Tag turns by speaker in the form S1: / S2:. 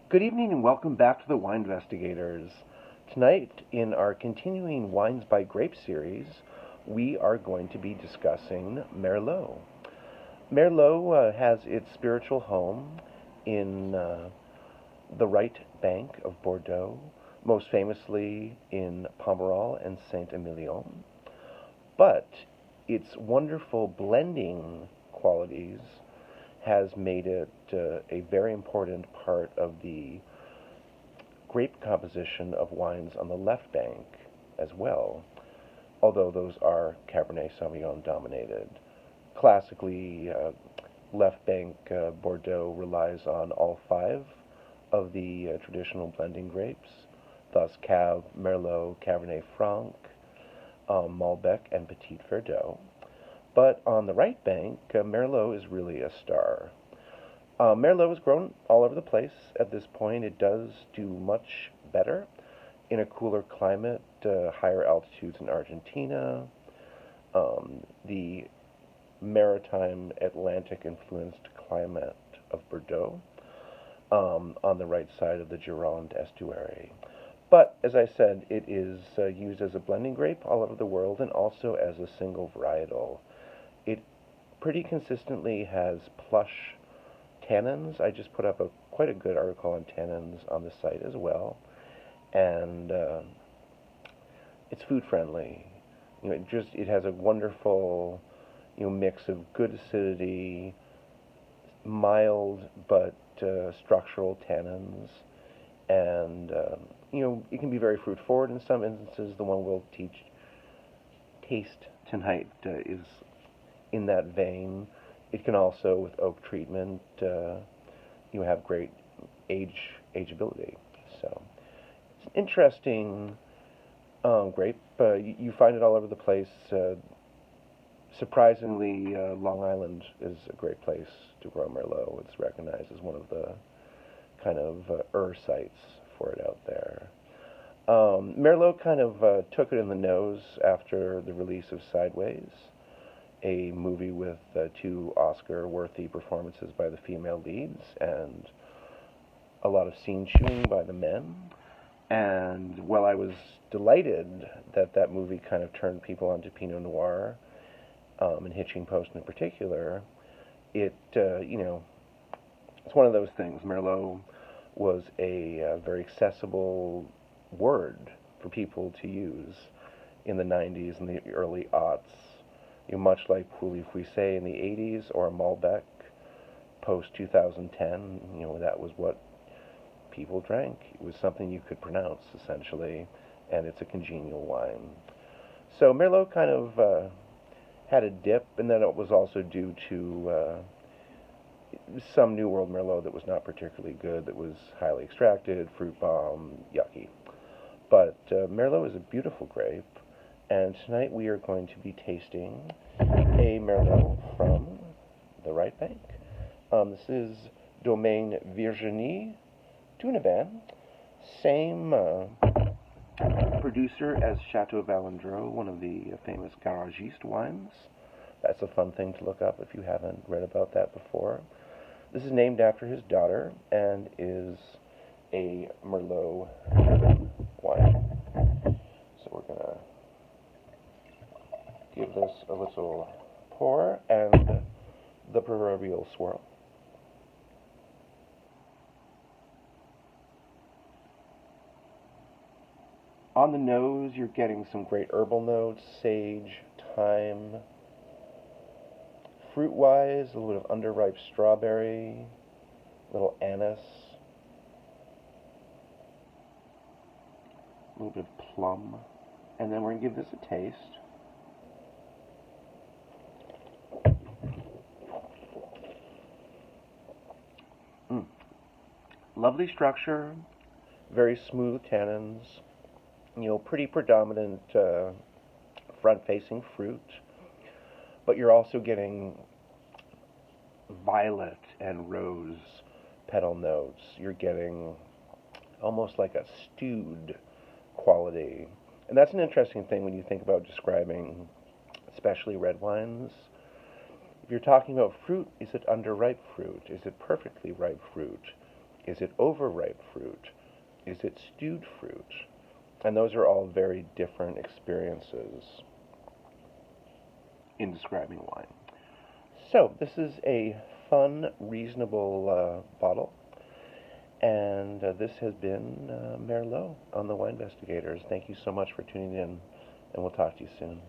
S1: Good evening and welcome back to the Wine Investigators. Tonight, in our continuing Wines by Grape series, we are going to be discussing Merlot. Merlot has its spiritual home in the right bank of Bordeaux, most famously in Pomerol and Saint-Emilion. But its wonderful blending qualities has made it a very important part of the grape composition of wines on the left bank as well, although those are Cabernet Sauvignon dominated. Classically, left bank Bordeaux relies on all five of the traditional blending grapes, thus Cab, Merlot, Cabernet Franc, Malbec, and Petit Verdot. But on the right bank, Merlot is really a star. Merlot is grown all over the place at this point. It does do much better in a cooler climate, higher altitudes in Argentina, the maritime Atlantic influenced climate of Bordeaux, on the right side of the Gironde estuary. But as I said, it is used as a blending grape all over the world and also as a single varietal. It pretty consistently has plush tannins. I just put up quite a good article on tannins on the site as well, and it's food friendly. It has a wonderful mix of good acidity, mild but structural tannins, and it can be very fruit forward in some instances. The one we'll taste tonight is in that vein. It can also, with oak treatment, have great ageability. So it's an interesting grape. You find it all over the place. Surprisingly, Long Island is a great place to grow Merlot. It's recognized as one of the kind of sites for it out there. Merlot kind of took it in the nose after the release of Sideways, a movie with two Oscar-worthy performances by the female leads and a lot of scene chewing by the men. And while I was delighted that that movie kind of turned people onto Pinot Noir, and Hitching Post in particular, it's one of those things. Merlot was a very accessible word for people to use in the 90s and the early aughts. Much like Pouilly Fuissé in the 80s or Malbec post 2010, that was what people drank. It was something you could pronounce, essentially, and it's a congenial wine. So Merlot kind of had a dip, and then it was also due to some New World Merlot that was not particularly good, that was highly extracted, fruit bomb, yucky. But Merlot is a beautiful grape, and tonight we are going to be tasting a Merlot from the right bank. This is Domaine Virginie Tuneban, same producer as Chateau Valandreau, one of the famous garagiste wines. That's a fun thing to look up if you haven't read about that before. This is named after his daughter and is a Merlot wine. So we're going to give this a little pour and the proverbial swirl. On the nose, you're getting some great herbal notes, sage, thyme. Fruit-wise, a little bit of underripe strawberry, a little anise, a little bit of plum. And then we're going to give this a taste. Lovely structure, very smooth tannins, pretty predominant front-facing fruit, but you're also getting violet and rose petal notes. You're getting almost like a stewed quality. And that's an interesting thing when you think about describing especially red wines. If you're talking about fruit, is it underripe fruit? Is it perfectly ripe fruit? Is it overripe fruit? Is it stewed fruit? And those are all very different experiences in describing wine. So, this is a fun, reasonable bottle. And this has been Merlot on the Wine Investigators. Thank you so much for tuning in, and we'll talk to you soon.